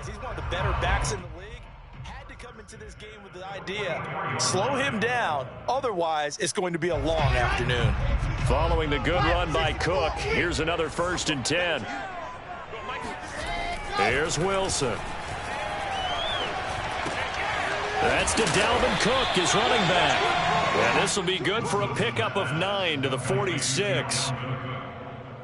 He's one of the better backs in the league. Had to come into this game with the idea, slow him down. Otherwise, it's going to be a long afternoon. Following the good run by Cook, here's another 1st and 10. Here's Wilson. That's to Dalvin Cook, his running back. And this will be good for a pickup of 9 to the 46.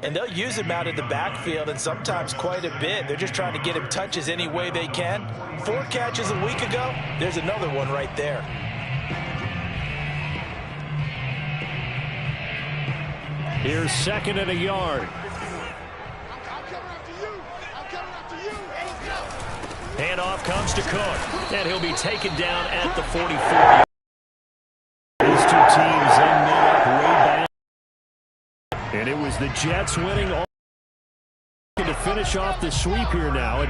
And they'll use him out in the backfield, and sometimes quite a bit. They're just trying to get him touches any way they can. 4 catches a week ago. There's another one right there. Here's 2nd and a yard. Handoff comes to Cook, and he'll be taken down at the 44. These two teams then made up way back. And it was the Jets winning all to finish off the sweep here now.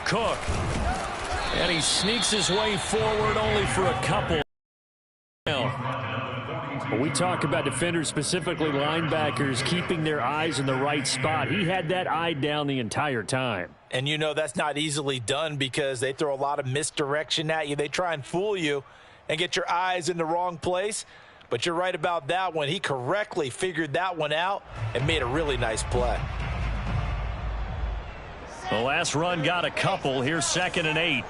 Cook. And he sneaks his way forward only for a couple. When we talk about defenders, specifically linebackers, keeping their eyes in the right spot, he had that eye down the entire time. And you know that's not easily done because they throw a lot of misdirection at you. They try and fool you and get your eyes in the wrong place. But you're right about that one. He correctly figured that one out and made a really nice play. The last run got a couple. Here's 2nd and 8.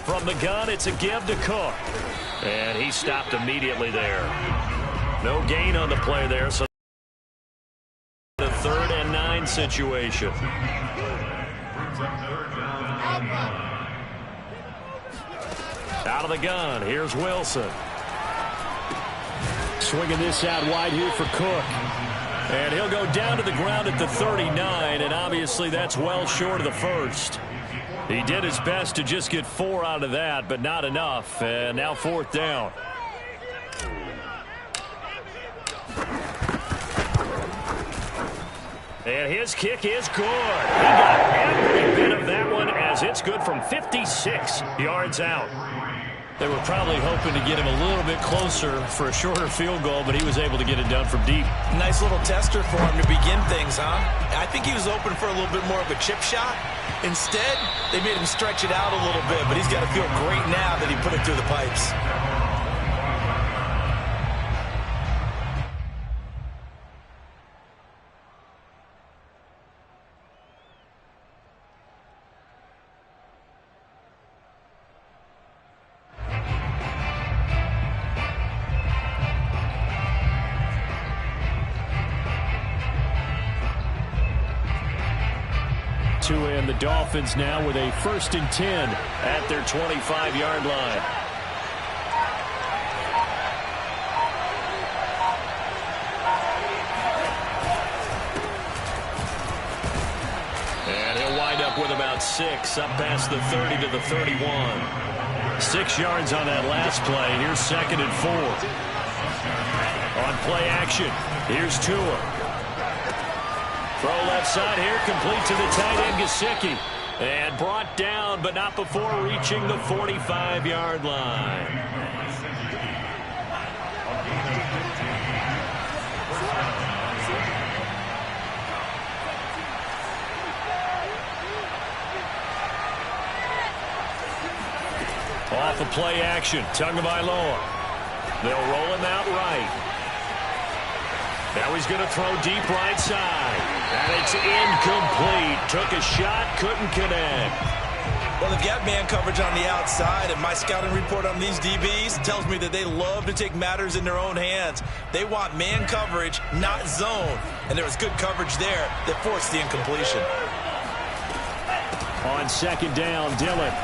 From the gun, it's a give to Cook. And he stopped immediately there. No gain on the play there, so the 3rd and 9 situation. Out of the gun, here's Wilson. Swinging this out wide here for Cook. And he'll go down to the ground at the 39, and obviously that's well short of the first. He did his best to just get 4 out of that, but not enough. And now 4th down. And his kick is good. He got every bit of that one as it's good from 56 yards out. They were probably hoping to get him a little bit closer for a shorter field goal, but he was able to get it done from deep. Nice little tester for him to begin things, huh? I think he was open for a little bit more of a chip shot. Instead, they made him stretch it out a little bit, but he's got to feel great now that he put it through the pipes. And the Dolphins now with a 1st and 10 at their 25-yard line. And he'll wind up with about 6 up past the 30 to the 31. 6 yards on that last play. Here's 2nd and 4. On play action, here's Tua. Throw left side here, complete to the tight end, Gesicki. And brought down, but not before reaching the 45-yard line. Off of play action, Tagovailoa. They'll roll him out right. Now he's going to throw deep right side. And it's incomplete. Took a shot, couldn't connect. Well, they've got man coverage on the outside, and my scouting report on these DBs tells me that they love to take matters in their own hands. They want man coverage, not zone. And there was good coverage there that forced the incompletion. On 2nd down, Dillon.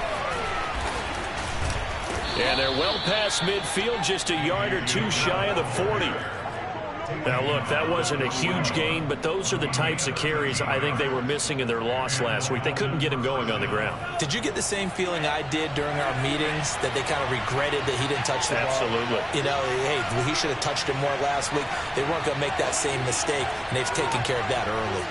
And they're well past midfield, just a yard or 2 shy of the 40. Now, look, that wasn't a huge gain, but those are the types of carries I think they were missing in their loss last week. They couldn't get him going on the ground. Did you get the same feeling I did during our meetings, that they kind of regretted that he didn't touch the ball? Absolutely. You know, hey, he should have touched him more last week. They weren't going to make that same mistake, and they've taken care of that early.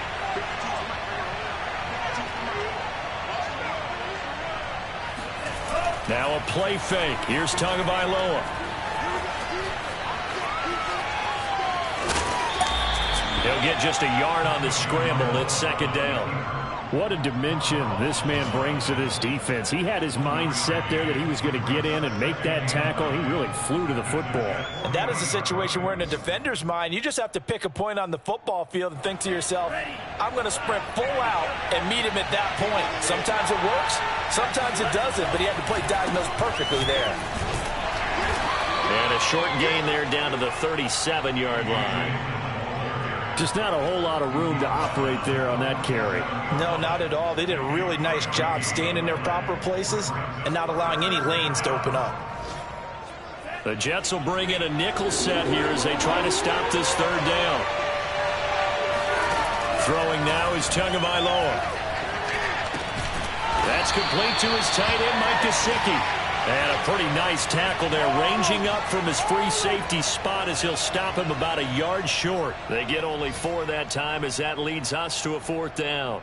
Now a play fake. Here's Tagovailoa. He'll get just a yard on the scramble. It's second down. What a dimension this man brings to this defense. He had his mind set there that he was going to get in and make that tackle. He really flew to the football. And that is a situation where in a defender's mind, you just have to pick a point on the football field and think to yourself, I'm going to sprint full out and meet him at that point. Sometimes it works, sometimes it doesn't, but he had to play diagnose perfectly there. And a short gain there down to the 37-yard line. Just not a whole lot of room to operate there on that carry. No, not at all. They did a really nice job staying in their proper places and not allowing any lanes to open up. The Jets will bring in a nickel set here as they try to stop this third down. Throwing now is Tagovailoa. That's complete to his tight end, Mike Gesicki. And a pretty nice tackle there, ranging up from his free safety spot as he'll stop him about a yard short. They get only 4 that time as that leads us to a 4th down.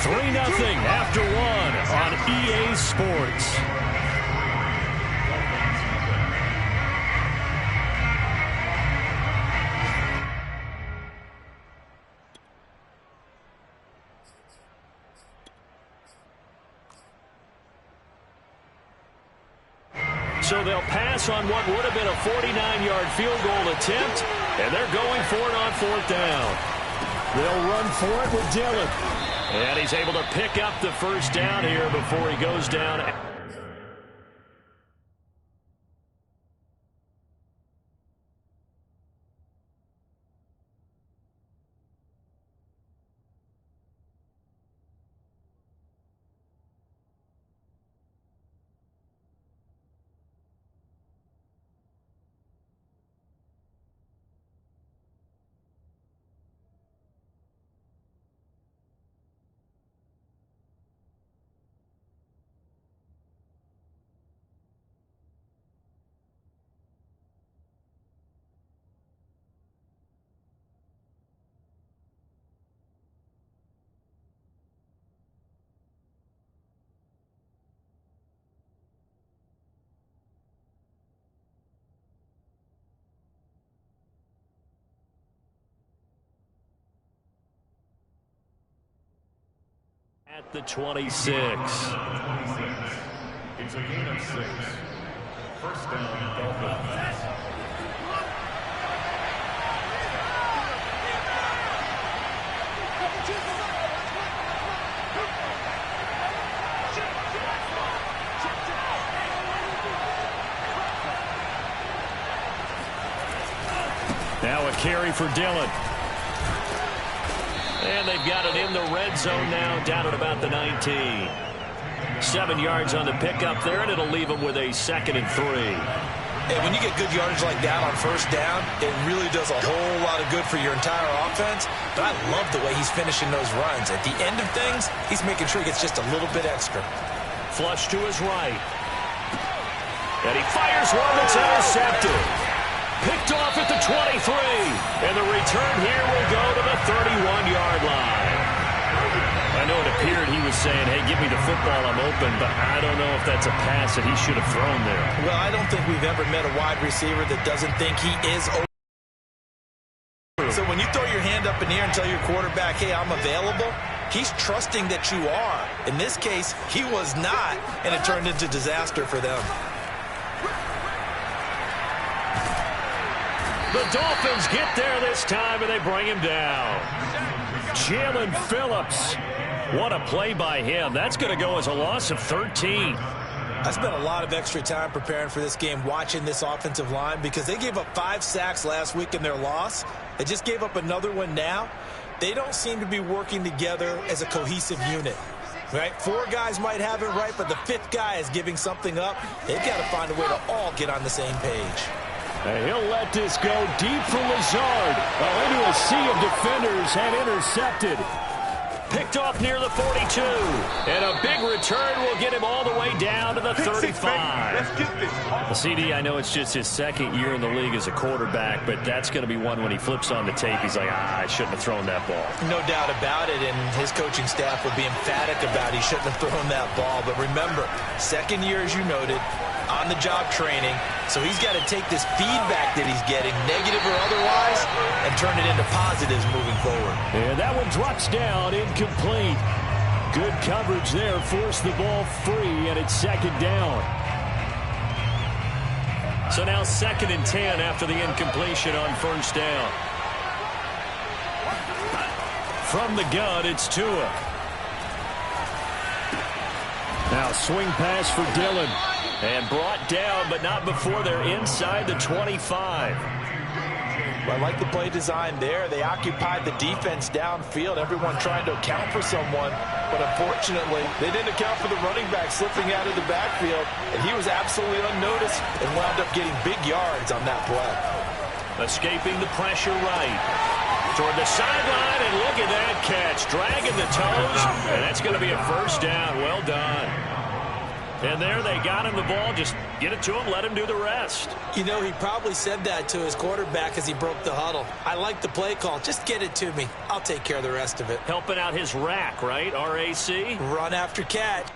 Three 0 after 1 on EA Sports. So they'll pass on what would have been a 49-yard field goal attempt, and they're going for it on 4th down. They'll run for it with Dillon. And he's able to pick up the first down here before he goes down. At the 26. It's a gain of 6. First down, Dolphins. Now a carry for Dillon. And they've got it in the red zone now, down at about the 19. 7 yards on the pickup there, and it'll leave them with a 2nd and 3. Hey, when you get good yardage like that on first down, it really does a whole lot of good for your entire offense. But I love the way he's finishing those runs. At the end of things, he's making sure he gets just a little bit extra. Flush to his right. And he fires one that's intercepted. Picked off at the 23. And the return here will go to the 31-yard line. I know it appeared he was saying, hey, give me the football, I'm open, but I don't know if that's a pass that he should have thrown there. Well, I don't think we've ever met a wide receiver that doesn't think he is open. So when you throw your hand up in the air and tell your quarterback, hey, I'm available, he's trusting that you are. In this case, he was not, and it turned into disaster for them. The Dolphins get there this time, and they bring him down. Jalen Phillips. What a play by him. That's going to go as a loss of 13. I spent a lot of extra time preparing for this game, watching this offensive line, because they gave up 5 sacks last week in their loss. They just gave up another one now. They don't seem to be working together as a cohesive unit. Right? 4 guys might have it right, but the 5th guy is giving something up. They've got to find a way to all get on the same page. And he'll let this go deep for Lazard. Into a sea of defenders and intercepted. Picked off near the 42. And a big return will get him all the way down to the 35. Let's get this. The CD, I know it's just his second year in the league as a quarterback, but that's going to be one when he flips on the tape, he's like, I shouldn't have thrown that ball. No doubt about it, and his coaching staff will be emphatic about he shouldn't have thrown that ball. But remember, second year, as you noted, on-the-job training, so he's got to take this feedback that he's getting, negative or otherwise, and turn it into positives moving forward. And that one drops down, incomplete. Good coverage there, forced the ball free, and it's second down. So now 2nd and 10 after the incompletion on first down. From the gun, it's Tua. Now swing pass for Dillon. And brought down, but not before they're inside the 25. Well, I like the play design there. They occupied the defense downfield, everyone trying to account for someone. But unfortunately, they didn't account for the running back slipping out of the backfield. And he was absolutely unnoticed and wound up getting big yards on that play. Escaping the pressure right. Toward the sideline, and look at that catch. Dragging the toes, and that's going to be a first down. Well done. And there they got him the ball. Just get it to him, let him do the rest. You know, he probably said that to his quarterback as he broke the huddle. I like the play call. Just get it to me. I'll take care of the rest of it. Helping out his rack, right? RAC? Run after catch.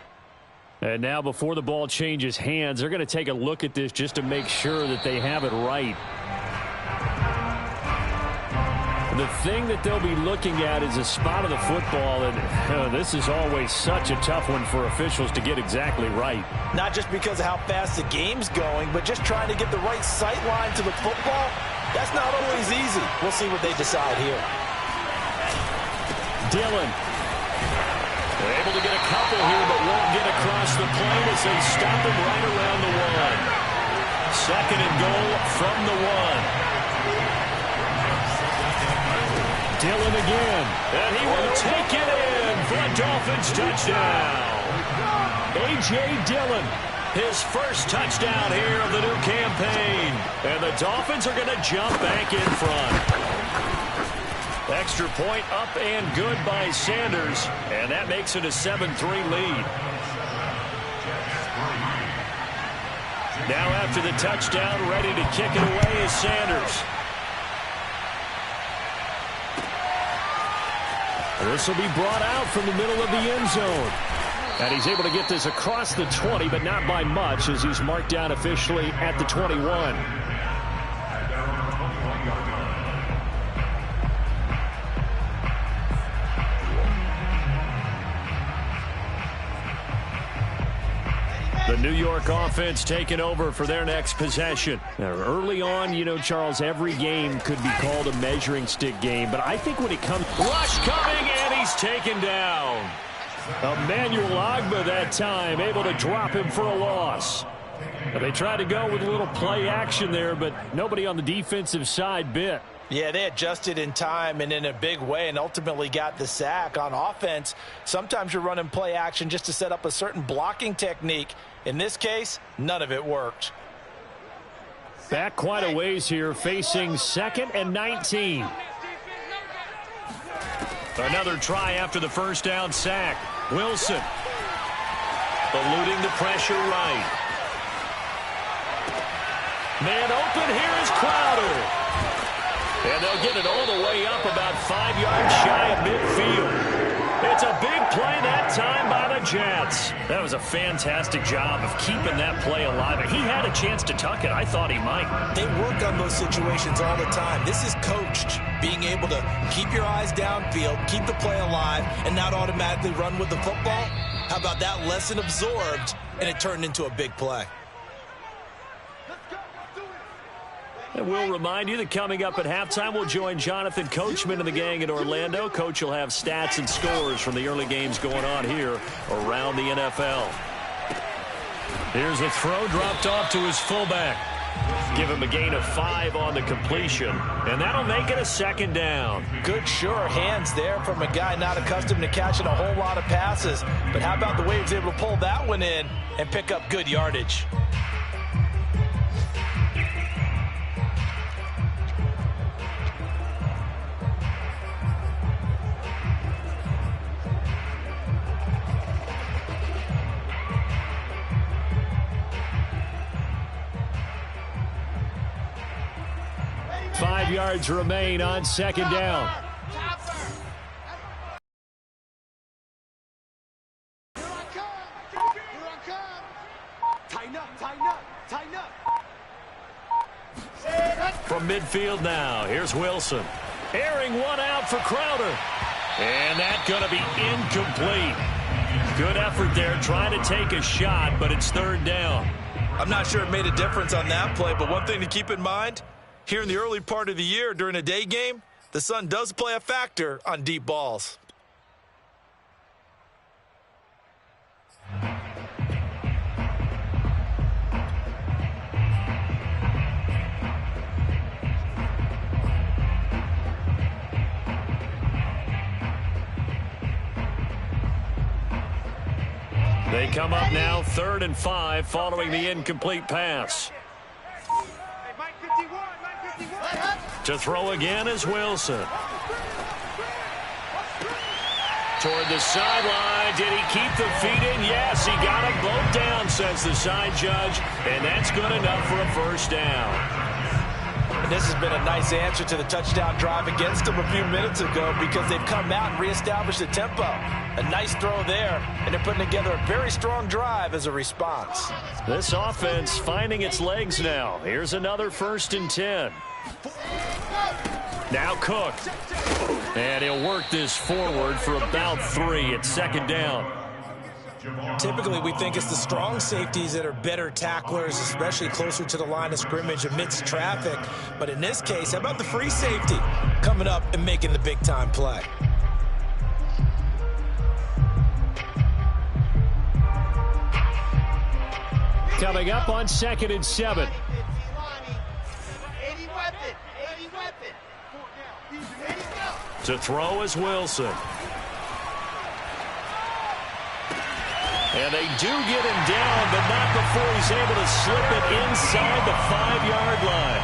And now before the ball changes hands, they're going to take a look at this just to make sure that they have it right. The thing that they'll be looking at is a spot of the football, and this is always such a tough one for officials to get exactly right. Not just because of how fast the game's going, but just trying to get the right sight line to the football. That's not always easy. We'll see what they decide here. Dillon. They're able to get a couple here, but won't get across the plane as they stop him right around the 1. 2nd and goal from the 1. Dillon again. And he will take it in for a Dolphins touchdown. A.J. Dillon. His first touchdown here of the new campaign. And the Dolphins are going to jump back in front. Extra point up and good by Sanders. And that makes it a 7-3 lead. Now after the touchdown, ready to kick it away is Sanders. This will be brought out from the middle of the end zone. And he's able to get this across the 20, but not by much, as he's marked down officially at the 21. The New York offense taking over for their next possession. Now, early on, you know, Charles, every game could be called a measuring stick game. But I think when it comes... Rush coming, and he's taken down. Emmanuel Ogbah that time, able to drop him for a loss. Now, they tried to go with a little play action there, but nobody on the defensive side bit. Yeah, they adjusted in time and in a big way and ultimately got the sack. On offense, sometimes you're running play action just to set up a certain blocking technique. In this case, none of it worked. Back quite a ways here, facing 2nd and 19. Another try after the first down sack. Wilson eluding the pressure right. Man open, here is Crowder. And they'll get it all the way up about 5 yards shy of midfield. It's a big play that time by the Jets. That was a fantastic job of keeping that play alive. He had a chance to tuck it. I thought he might. They work on those situations all the time. This is coached, being able to keep your eyes downfield, keep the play alive, and not automatically run with the football. How about that lesson absorbed, and it turned into a big play? And we'll remind you that coming up at halftime, we'll join Jonathan Coachman and the gang in Orlando. Coach will have stats and scores from the early games going on here around the NFL. Here's a throw dropped off to his fullback. Give him a gain of 5 on the completion, and that'll make it a 2nd down. Good, sure hands there from a guy not accustomed to catching a whole lot of passes. But how about the way he was able to pull that one in and pick up good yardage? 5 yards remain on second down. From midfield now, here's Wilson. Airing one out for Crowder. And that's going to be incomplete. Good effort there trying to take a shot, but it's third down. I'm not sure it made a difference on that play, but one thing to keep in mind, here in the early part of the year during a day game, the sun does play a factor on deep balls. They come up now 3rd and 5 following the incomplete pass. To throw again is Wilson. Toward the sideline. Did he keep the feet in? Yes, he got them both down, says the side judge. And that's good enough for a first down. And this has been a nice answer to the touchdown drive against them a few minutes ago because they've come out and reestablished the tempo. A nice throw there, and they're putting together a very strong drive as a response. This offense finding its legs now. Here's another 1st and 10. Now Cook. And he'll work this forward for about 3 at second down. Typically, we think it's the strong safeties that are better tacklers, especially closer to the line of scrimmage amidst traffic. But in this case, how about the free safety coming up and making the big-time play? Coming up on 2nd and 7. To throw is Wilson. And they do get him down, but not before he's able to slip it inside the 5-yard line.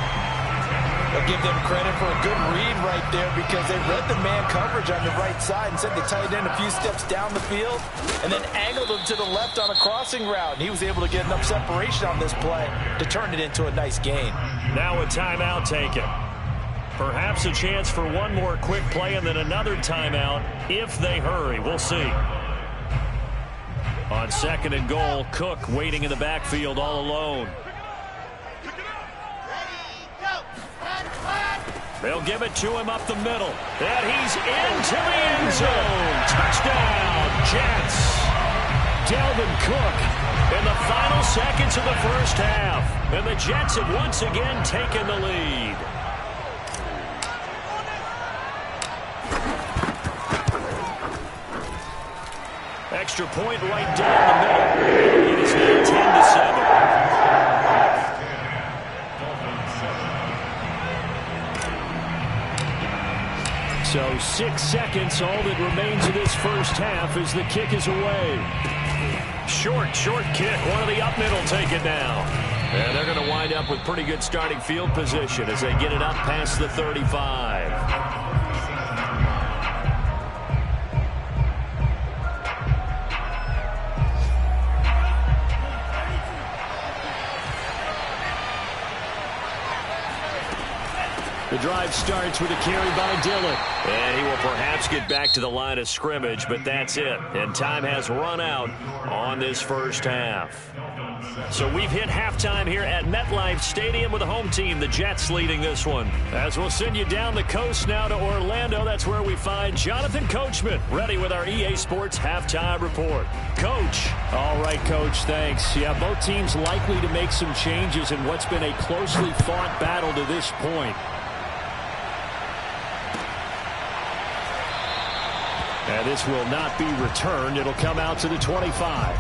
I'll give them credit for a good read right there because they read the man coverage on the right side and sent the tight end a few steps down the field and then angled him to the left on a crossing route. And he was able to get enough separation on this play to turn it into a nice gain. Now a timeout taken. Perhaps a chance for one more quick play and then another timeout if they hurry. We'll see. On 2nd and goal, Cook waiting in the backfield all alone. They'll give it to him up the middle. And he's into the end zone. Touchdown, Jets. Dalvin Cook in the final seconds of the first half. And the Jets have once again taken the lead. Extra point right down the middle. It is now 10-7. So 6 seconds, all that remains of this first half as the kick is away. Short kick. One of the up middle take it down. And they're going to wind up with pretty good starting field position as they get it up past the 35. The drive starts with a carry by Dillon. And he will perhaps get back to the line of scrimmage, but that's it. And time has run out on this first half. So we've hit halftime here at MetLife Stadium with the home team, the Jets, leading this one. As we'll send you down the coast now to Orlando, that's where we find Jonathan Coachman, ready with our EA Sports halftime report. Coach. All right, Coach, thanks. Yeah, both teams likely to make some changes in what's been a closely fought battle to this point. And this will not be returned. It'll come out to the 25.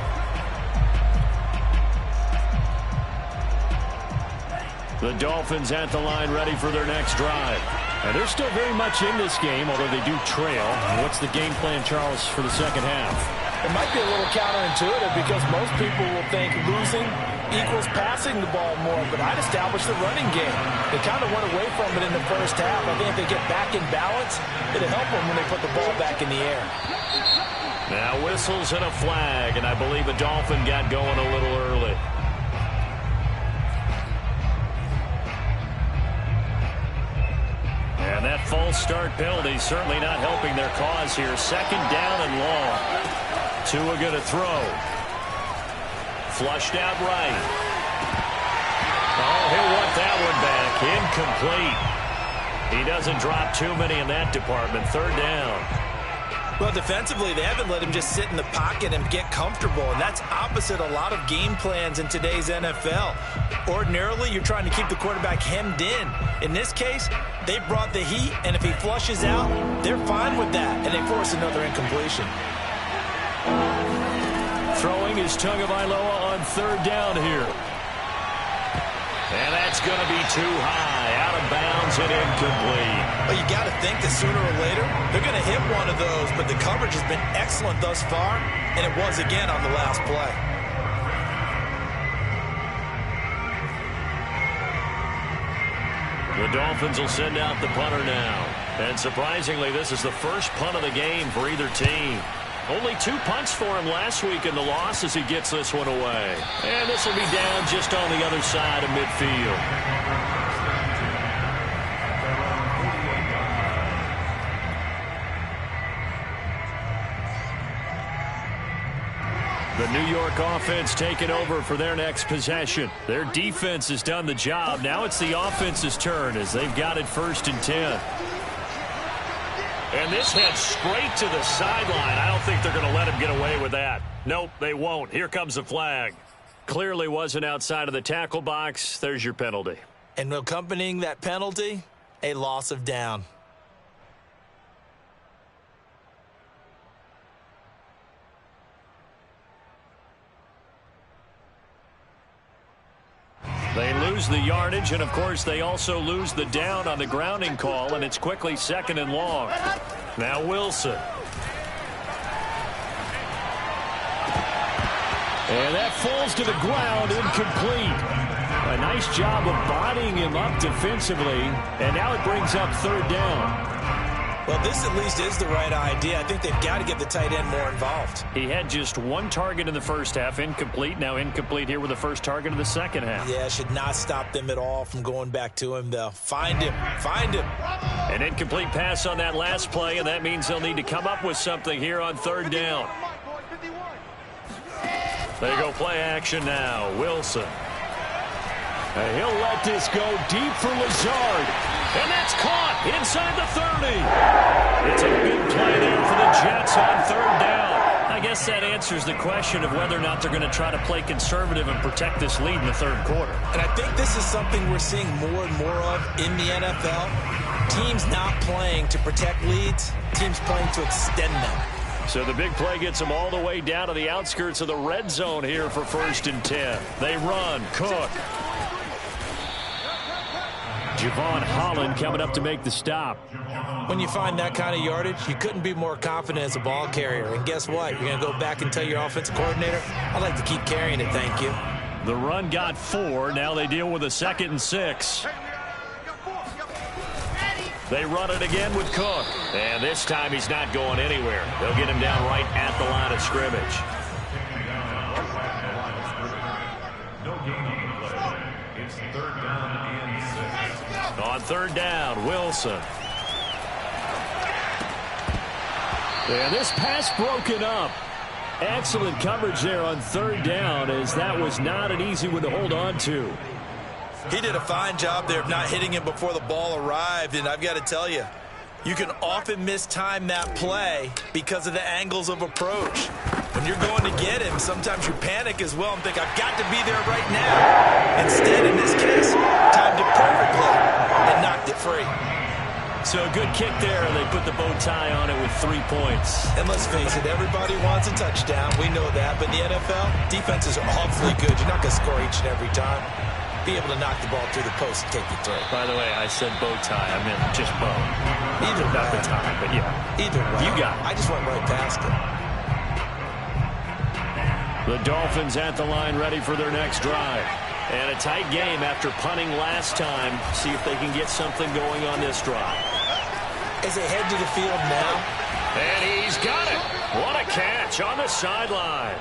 The Dolphins at the line ready for their next drive. And they're still very much in this game, although they do trail. What's the game plan, Charles, for the second half? It might be a little counterintuitive because most people will think losing equals passing the ball more, but I'd establish the running game. They kind of went away from it in the first half. I think if they get back in balance, it'll help them when they put the ball back in the air. Now whistles and a flag, and I believe a Dolphin got going a little early. false start penalty certainly not helping their cause here. Second down and long. Tua going to throw. Flushed out right. Oh, he'll want that one back. Incomplete. He doesn't drop too many in that department. Third down. Well, defensively, they haven't let him just sit in the pocket and get comfortable, and that's opposite a lot of game plans in today's NFL. Ordinarily, you're trying to keep the quarterback hemmed in. In this case, they brought the heat, and if he flushes out, they're fine with that, and they force another incompletion. Throwing is Tagovailoa on third down here. And that's going to be too high, out of bounds and incomplete. Well, you got to think that sooner or later, they're going to hit one of those, but the coverage has been excellent thus far, and it was again on the last play. The Dolphins will send out the punter now. And surprisingly, this is the first punt of the game for either team. Only 2 punts for him last week in the loss as he gets this one away. And this will be down just on the other side of midfield. The New York offense taking over for their next possession. Their defense has done the job. Now it's the offense's turn as they've got it 1st and 10. And this heads straight to the sideline. I don't think they're going to let him get away with that. Nope, they won't. Here comes the flag. Clearly wasn't outside of the tackle box. There's your penalty. And accompanying that penalty, a loss of down. They lose the yardage, and of course they also lose the down on the grounding call, and it's quickly 2nd and long. Now Wilson. And that falls to the ground, incomplete. A nice job of bodying him up defensively, and now it brings up 3rd down. Well, this at least is the right idea. I think they've got to get the tight end more involved. He had just 1 target in the first half, incomplete. Now incomplete here with the first target of the second half. Yeah, should not stop them at all from going back to him, though. Find him. Find him. An incomplete pass on that last play, and that means they'll need to come up with something here on 3rd down. They go play action now. Wilson. And he'll let this go deep for Lazard. And that's caught inside the 30. It's a big play there for the Jets on 3rd down. I guess that answers the question of whether or not they're going to try to play conservative and protect this lead in the 3rd quarter. And I think this is something we're seeing more and more of in the NFL. Teams not playing to protect leads, teams playing to extend them. So the big play gets them all the way down to the outskirts of the red zone here for 1st and 10. They run. Cook. Javon Holland coming up to make the stop. When you find that kind of yardage, you couldn't be more confident as a ball carrier. And guess what? You're going to go back and tell your offensive coordinator, I'd like to keep carrying it, thank you. The run got 4. Now they deal with a 2nd and 6. They run it again with Cook. And this time he's not going anywhere. They'll get him down right at the line of scrimmage. No gain on the play. It's 3rd down and 6. On 3rd down, Wilson. And this pass broken up. Excellent coverage there on 3rd down, as that was not an easy one to hold on to. He did a fine job there of not hitting him before the ball arrived, and I've got to tell you, you can often mistime that play because of the angles of approach. When you're going to get him, sometimes you panic as well and think, I've got to be there right now. Instead, in this case, timed it perfectly and knocked it free. So a good kick there, and they put the bow tie on it with 3 points. And let's face it, everybody wants a touchdown. We know that. But in the NFL, defenses are awfully good. You're not going to score each and every time. Be able to knock the ball through the post and take the throw. By the way, I said bow tie. I meant just bow. Either not way. the tie, but yeah. Either way. You got it. I just went right past it. The Dolphins at the line ready for their next drive. And a tight game after punting last time. See if they can get something going on this drive. As they head to the field now. And he's got it. What a catch on the sideline.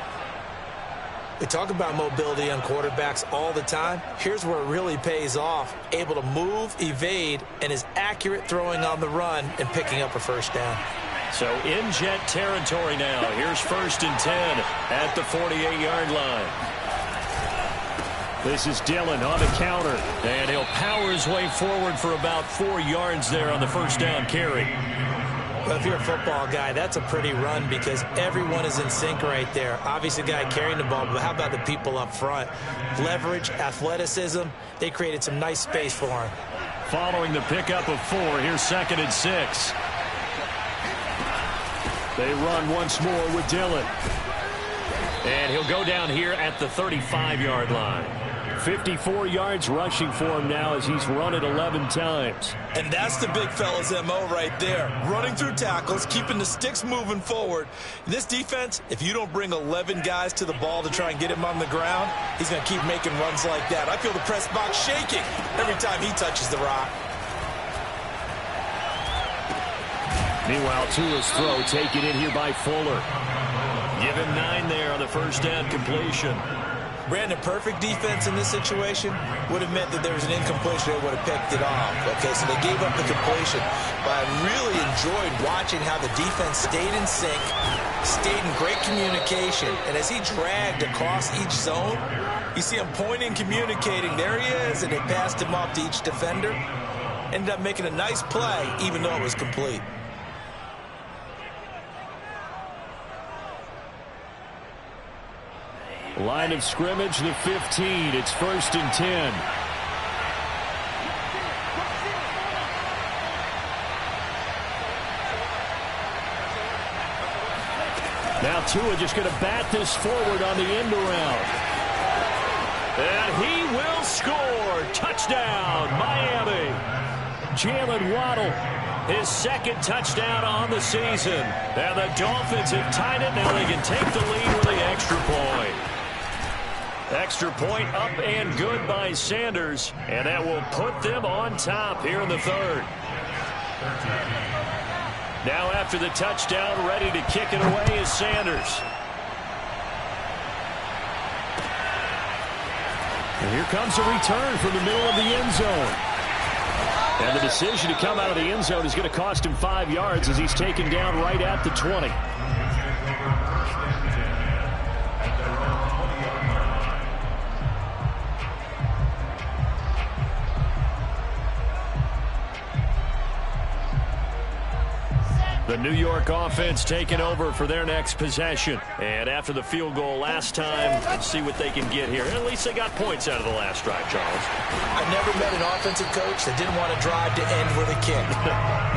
We talk about mobility on quarterbacks all the time. Here's where it really pays off. Able to move, evade, and is accurate throwing on the run and picking up a first down. So in jet territory now. Here's 1st and 10 at the 48-yard line. This is Dillon on the counter, and he'll power his way forward for about 4 yards there on the first down carry. Well, if you're a football guy, that's a pretty run because everyone is in sync right there. Obviously, the guy carrying the ball, but how about the people up front? Leverage, athleticism, they created some nice space for him. Following the pickup of 4, here's 2nd and 6. They run once more with Dillon. And he'll go down here at the 35-yard line. 54 yards rushing for him now as he's run it 11 times. And that's the big fella's MO right there. Running through tackles, keeping the sticks moving forward. This defense, if you don't bring 11 guys to the ball to try and get him on the ground, he's going to keep making runs like that. I feel the press box shaking every time he touches the rock. Meanwhile, Tua's throw taken in here by Fuller. Give him 9 there on the first down completion. Brandon, perfect defense in this situation would have meant that there was an incompletion. They would have picked it off. Okay, so they gave up the completion. But I really enjoyed watching how the defense stayed in sync, stayed in great communication. And as he dragged across each zone, you see him pointing, communicating. There he is, and they passed him off to each defender. Ended up making a nice play, even though it was complete. Line of scrimmage, the 15. It's 1st and 10. Now Tua just going to bat this forward on the end around. And he will score. Touchdown, Miami. Jalen Waddle, his 2nd touchdown on the season. And the Dolphins have tied it. Now they can take the lead with the extra point. Extra point up and good by Sanders, and that will put them on top here in the 3rd. Now after the touchdown, ready to kick it away is Sanders. And here comes a return from the middle of the end zone. And the decision to come out of the end zone is going to cost him 5 yards as he's taken down right at the 20. The New York offense taking over for their next possession. And after the field goal last time, let's see what they can get here. At least they got points out of the last drive, Charles. I've never met an offensive coach that didn't want to drive to end with a kick.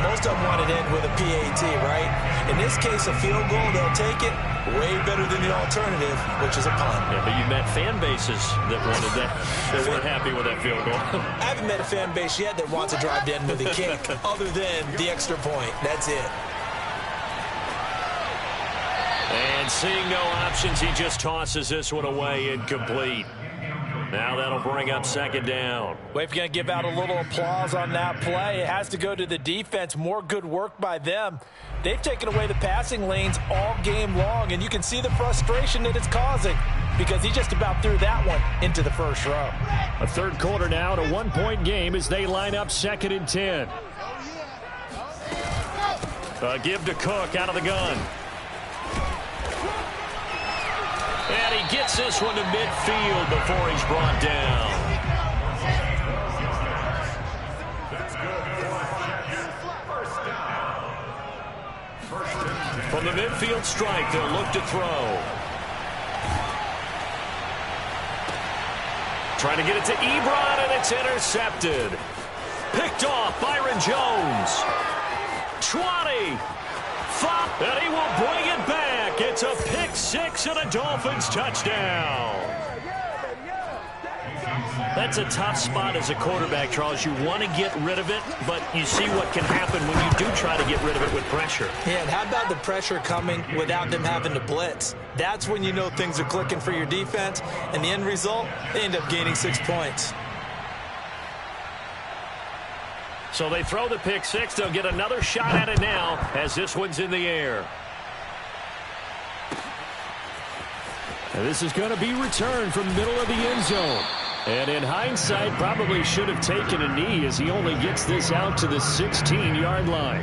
Most of them want to end with a PAT, right? In this case, a field goal, they'll take it. Way better than the alternative, which is a punt. Yeah, but you met fan bases that wanted that, that weren't happy with that field goal. I haven't met a fan base yet that wants to drive to end with a kick, other than the extra point. That's it. And seeing no options, he just tosses this one away incomplete. Now that'll bring up 2nd down. Well, if you're going to give out a little applause on that play, it has to go to the defense. More good work by them. They've taken away the passing lanes all game long, and you can see the frustration that it's causing because he just about threw that one into the first row. A 3rd quarter now and a 1-point game as they line up 2nd and 10. Give to Cook out of the gun. And he gets this one to midfield before he's brought down. From the midfield stripe, they'll look to throw. Trying to get it to Ebron, and it's intercepted. Picked off, Byron Jones. 20. Flop, and he will bring it back. It's a pick 6 and a Dolphins touchdown. That's a tough spot as a quarterback, Charles. You want to get rid of it, but you see what can happen when you do try to get rid of it with pressure. Yeah, and how about the pressure coming without them having to blitz? That's when you know things are clicking for your defense, and the end result, they end up gaining 6 points. So they throw the pick 6. They'll get another shot at it now as this one's in the air. And this is going to be returned from the middle of the end zone. And in hindsight, probably should have taken a knee as he only gets this out to the 16-yard line.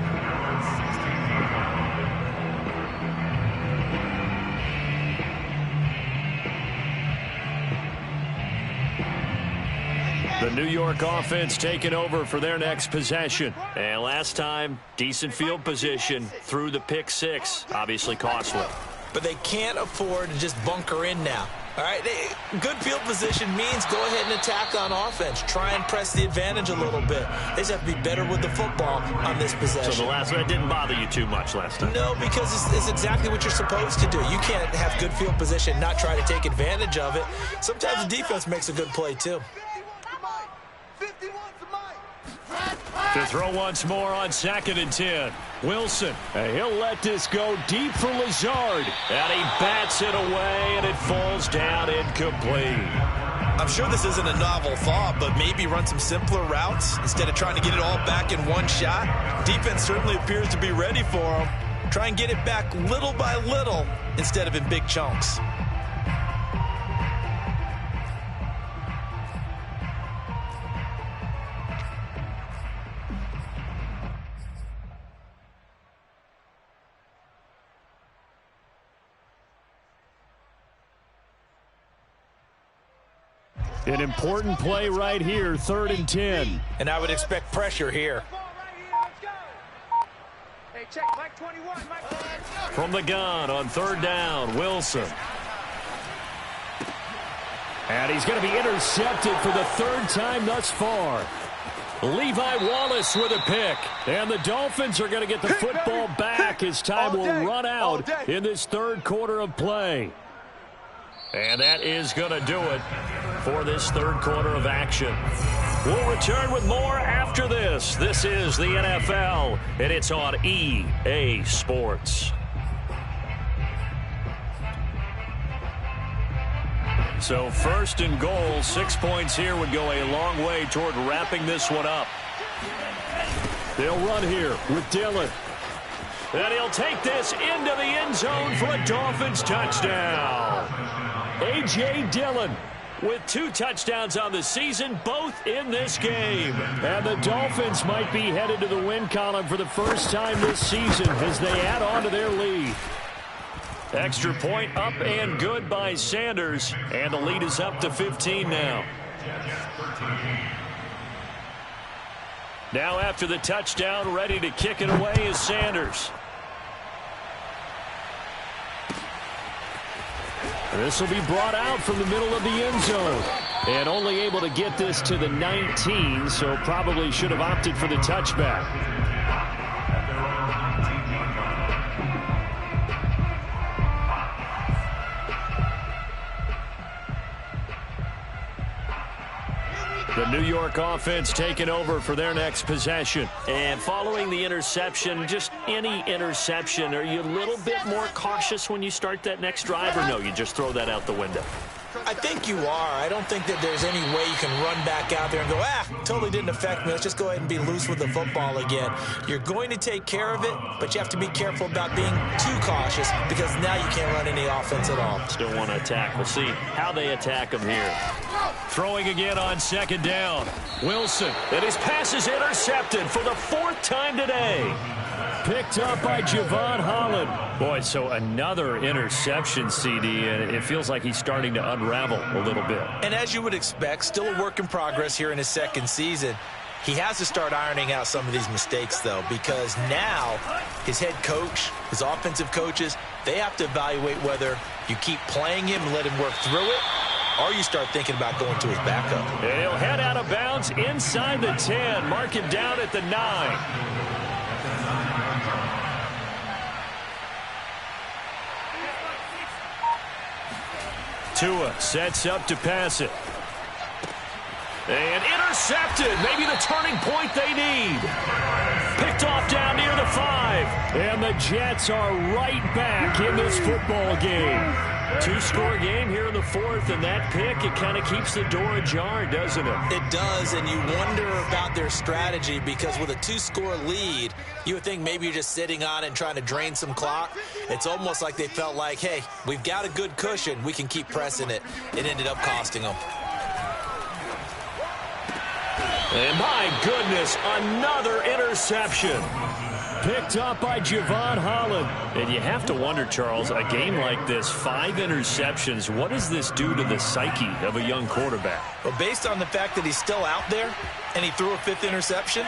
The New York offense taking over for their next possession. And last time, decent field position through the pick six. Obviously costly. But they can't afford to just bunker in now. All right, good field position means go ahead and attack on offense. Try and press the advantage a little bit. They just have to be better with the football on this possession. So the last one didn't bother you too much last time? No, because it's exactly what you're supposed to do. You can't have good field position and not try to take advantage of it. Sometimes the defense makes a good play, too. To throw once more on 2nd and 10. Wilson, and he'll let this go deep for Lazard. And he bats it away, and it falls down incomplete. I'm sure this isn't a novel thought, but maybe run some simpler routes instead of trying to get it all back in one shot. Defense certainly appears to be ready for him. Try and get it back little by little instead of in big chunks. An important play right here, 3rd and 10. And I would expect pressure here. From the gun on 3rd down, Wilson. And he's going to be intercepted for the 3rd time thus far. Levi Wallace with a pick. And the Dolphins are going to get the football back as time will run out in this 3rd quarter of play. And that is going to do it for this 3rd quarter of action. We'll return with more after this. This is the NFL, and it's on EA Sports. So 1st and goal, 6 points here would go a long way toward wrapping this one up. They'll run here with Dillon. And he'll take this into the end zone for a Dolphins touchdown. A.J. Dillon with 2 touchdowns on the season, both in this game. And the Dolphins might be headed to the win column for the first time this season as they add on to their lead. Extra point up and good by Sanders. And the lead is up to 15 now. Now after the touchdown, ready to kick it away is Sanders. This will be brought out from the middle of the end zone. And only able to get this to the 19, so probably should have opted for the touchback. The New York offense taking over for their next possession. And following the interception, just any interception, are you a little bit more cautious when you start that next drive, or no, you just throw that out the window? I think you are. I don't think that there's any way you can run back out there and go, totally didn't affect me. Let's just go ahead and be loose with the football again. You're going to take care of it, but you have to be careful about being too cautious because now you can't run any offense at all. Still want to attack. We'll see how they attack him here. Throwing again on 2nd down. Wilson. And his pass is intercepted for the 4th time today. Picked up by Javon Holland. Boy, so another interception, CD, and it feels like he's starting to unravel a little bit. And as you would expect, still a work in progress here in his 2nd season. He has to start ironing out some of these mistakes, though, because now his head coach, his offensive coaches, they have to evaluate whether you keep playing him and let him work through it, or you start thinking about going to his backup. And he'll head out of bounds inside the 10, mark him down at the 9. Tua sets up to pass it. And intercepted. Maybe the turning point they need. Picked off down near the 5. And the Jets are right back in this football game. Two-score game here in the fourth, and that pick, it kind of keeps the door ajar, doesn't it? It does, and you wonder about their strategy because with a two-score lead, you would think maybe you're just sitting on it and trying to drain some clock. It's almost like they felt like, hey, we've got a good cushion. We can keep pressing it. It ended up costing them. And my goodness, another interception. Picked up by Javon Holland. And you have to wonder, Charles, a game like this, 5 interceptions, what does this do to the psyche of a young quarterback? Well, based on the fact that he's still out there and he threw a 5th interception,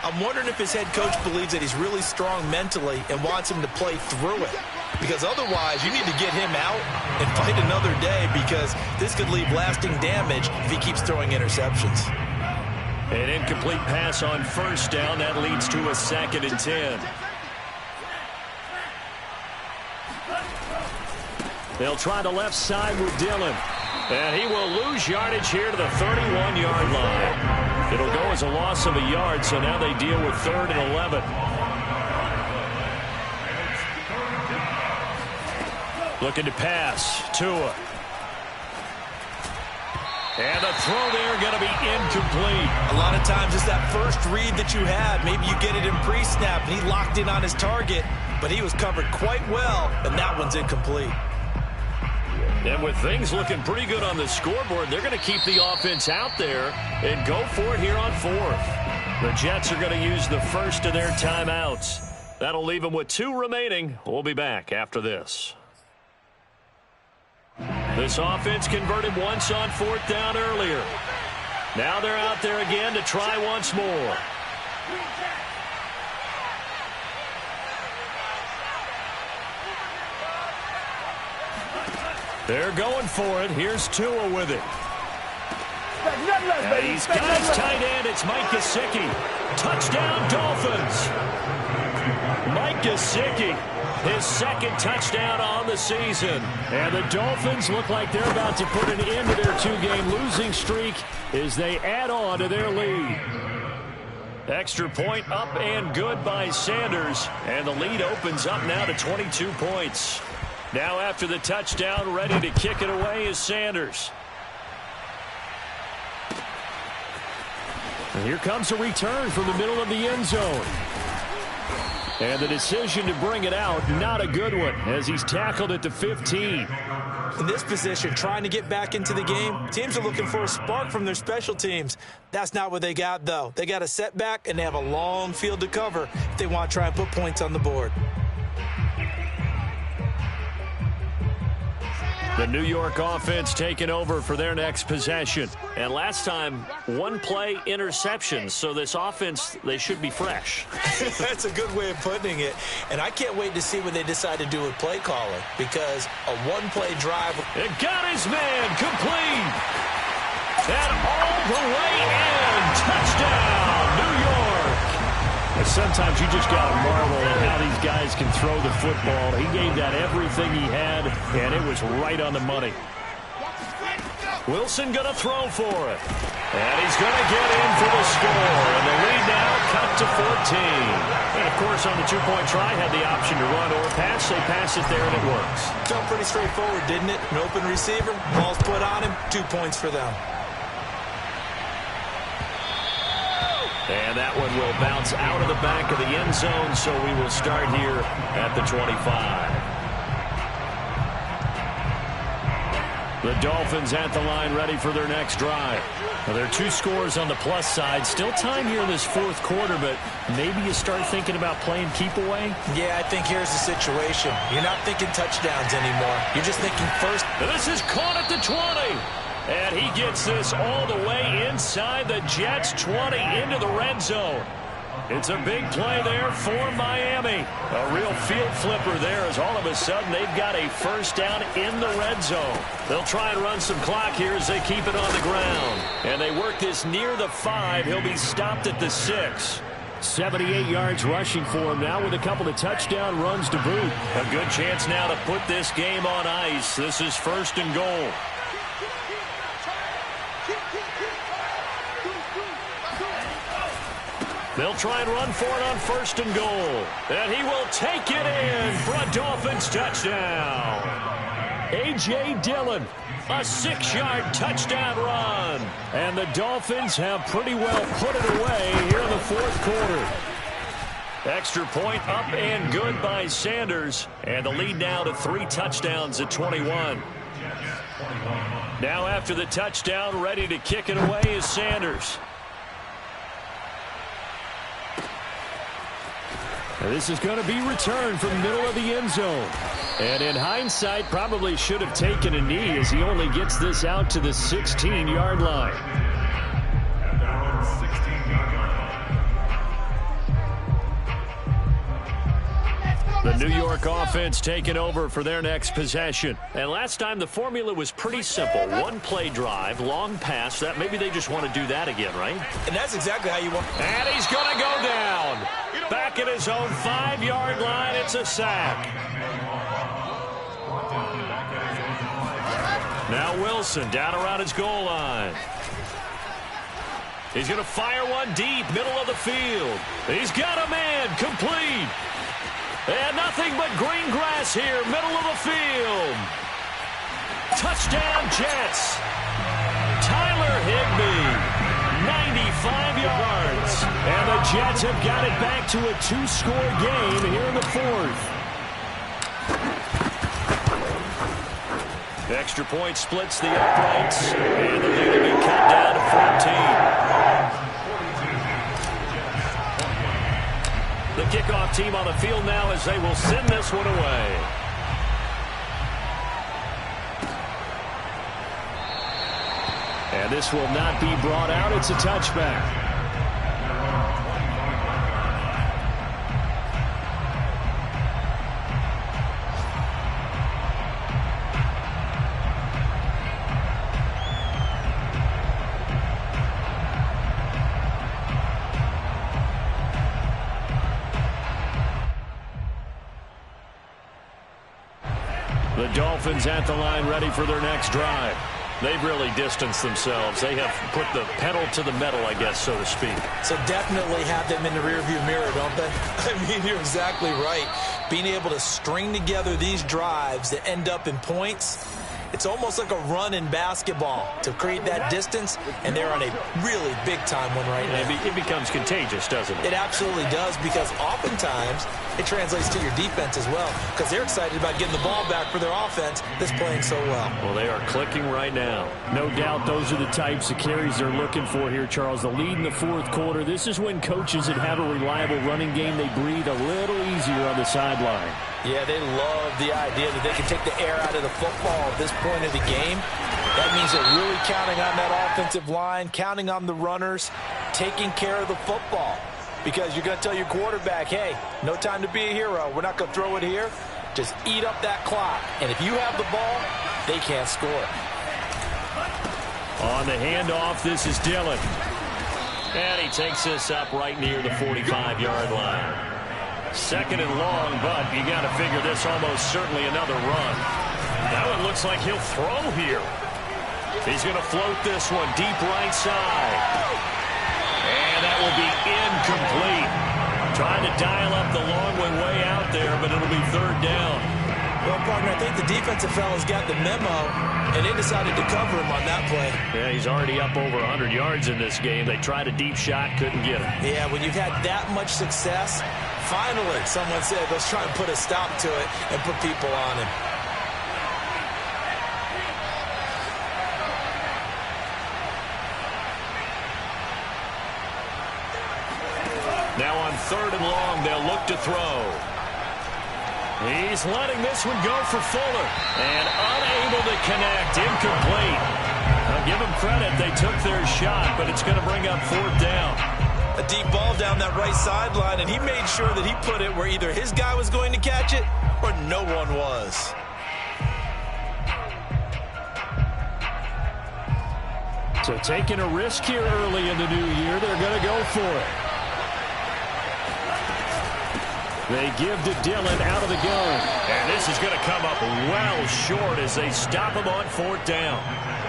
I'm wondering if his head coach believes that he's really strong mentally and wants him to play through it. Because otherwise, you need to get him out and fight another day because this could leave lasting damage if he keeps throwing interceptions. An incomplete pass on first down. That leads to a 2nd and 10. They'll try the left side with Dillon. And he will lose yardage here to the 31-yard line. It'll go as a loss of a yard, so now they deal with 3rd and 11. Looking to pass. Tua. And the throw there going to be incomplete. A lot of times it's that first read that you have. Maybe you get it in pre-snap, and he locked in on his target, but he was covered quite well, and that one's incomplete. And with things looking pretty good on the scoreboard, they're going to keep the offense out there and go for it here on 4th. The Jets are going to use the first of their timeouts. That'll leave them with 2 remaining. We'll be back after this. This offense converted once on 4th down earlier. Now they're out there again to try once more. They're going for it. Here's Tua with it. And he's got his tight end. It's Mike Gesicki. Touchdown, Dolphins. Mike Gesicki, his 2nd touchdown on the season. And the Dolphins look like they're about to put an end to their 2-game losing streak as they add on to their lead. Extra point up and good by Sanders. And the lead opens up now to 22 points. Now after the touchdown, ready to kick it away is Sanders. And here comes a return from the middle of the end zone. And the decision to bring it out, not a good one, as he's tackled at the 15. In this position, trying to get back into the game, teams are looking for a spark from their special teams. That's not what they got, though. They got a setback, and they have a long field to cover if they want to try and put points on the board. The New York offense taking over for their next possession. And last time, 1-play interception. So this offense, they should be fresh. That's a good way of putting it. And I can't wait to see what they decide to do with play calling. Because a 1-play drive. It got his man complete. And all the way in. Touchdown, New York. And sometimes you just got to marvel at how these guys can throw the football. He gave that everything he had, and it was right on the money. Wilson going to throw for it. And he's going to get in for the score. And the lead now cut to 14. And, of course, on the 2-point try, had the option to run or pass. They pass it there, and it works. Felt pretty straightforward, didn't it? An open receiver, ball's put on him, 2 points for them. And that one will bounce out of the back of the end zone, so we will start here at the 25. The Dolphins at the line ready for their next drive. Well, there are 2 scores on the plus side. Still time here in this 4th quarter, but maybe you start thinking about playing keep away? Yeah, I think here's the situation. You're not thinking touchdowns anymore. You're just thinking first. And this is caught at the 20. And he gets this all the way inside the Jets' 20 into the red zone. It's a big play there for Miami. A real field flipper there as all of a sudden they've got a first down in the red zone. They'll try and run some clock here as they keep it on the ground. And they work this near the 5. He'll be stopped at the 6. 78 yards rushing for him now with a couple of touchdown runs to boot. A good chance now to put this game on ice. This is 1st and goal. They'll try and run for it on 1st and goal. And he will take it in for a Dolphins touchdown. A.J. Dillon, a 6-yard touchdown run. And the Dolphins have pretty well put it away here in the fourth quarter. Extra point up and good by Sanders. And the lead now to 3 touchdowns at 21. Now after the touchdown, ready to kick it away is Sanders. And this is going to be returned from the middle of the end zone. And in hindsight, probably should have taken a knee as he only gets this out to the 16-yard line. The New York offense taking over for their next possession. And last time the formula was pretty simple. 1-play drive, long pass. That maybe they just want to do that again, right? And that's exactly how you want. And he's going to go down. Back at his own 5-yard line, it's a sack. Now Wilson down around his goal line. He's going to fire one deep, middle of the field. He's got a man, complete. And nothing but green grass here, middle of the field. Touchdown Jets. Tyler Higbee, 95 yards. And the Jets have got it back to a 2-score game here in the fourth. Extra point splits the uprights. And the lead will be cut down to 14. The kickoff team on the field now as they will send this one away. And this will not be brought out. It's a touchback. The Dolphins at the line ready for their next drive. They've really distanced themselves. They have put the pedal to the metal, I guess, so to speak. So definitely have them in the rearview mirror, don't they? I mean, you're exactly right. Being able to string together these drives that end up in points, it's almost like a run in basketball to create that distance, and they're on a really big-time one right now. It becomes contagious, doesn't it? It absolutely does, because oftentimes it translates to your defense as well, because they're excited about getting the ball back for their offense that's playing so well. Well, they are clicking right now. No doubt those are the types of carries they're looking for here, Charles. The lead in the fourth quarter. This is when coaches that have a reliable running game, they breathe a little easier on the sideline. Yeah, they love the idea that they can take the air out of the football at this point of the game. That means they're really counting on that offensive line, counting on the runners, taking care of the football. Because you're going to tell your quarterback, hey, no time to be a hero. We're not going to throw it here. Just eat up that clock. And if you have the ball, they can't score. On the handoff, this is Dillon. And he takes this up right near the 45-yard line. Second and long, but you got to figure this almost certainly another run. Now it looks like he'll throw here. He's going to float this one deep right side. And that will be incomplete. Trying to dial up the long one way out there, but it'll be third down. Well, partner, I think the defensive fellas got the memo, and they decided to cover him on that play. Yeah, he's already up over 100 yards in this game. They tried a deep shot, couldn't get him. Yeah, when you've had that much success, finally, someone said, let's try and put a stop to it and put people on him. Now on third and long, they'll look to throw. He's letting this one go for Fuller. And unable to connect. Incomplete. I'll give them credit. They took their shot, but it's going to bring up fourth down. A deep ball down that right sideline, and he made sure that he put it where either his guy was going to catch it or no one was. So taking a risk here early in the new year, they're going to go for it. They give to Dillon out of the gun. And this is going to come up well short as they stop him on fourth down.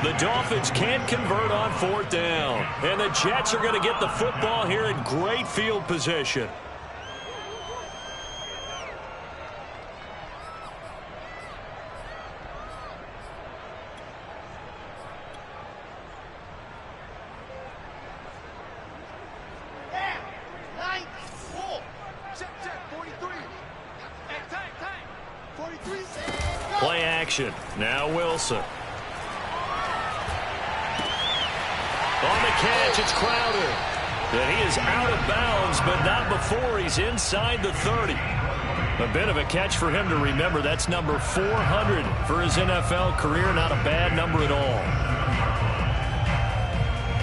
The Dolphins can't convert on fourth down. And the Jets are going to get the football here in great field position. action. Now Wilson. On the catch, it's Crowder. And he is out of bounds, but not before he's inside the 30. A bit of a catch for him to remember. That's number 400 for his NFL career. Not a bad number at all.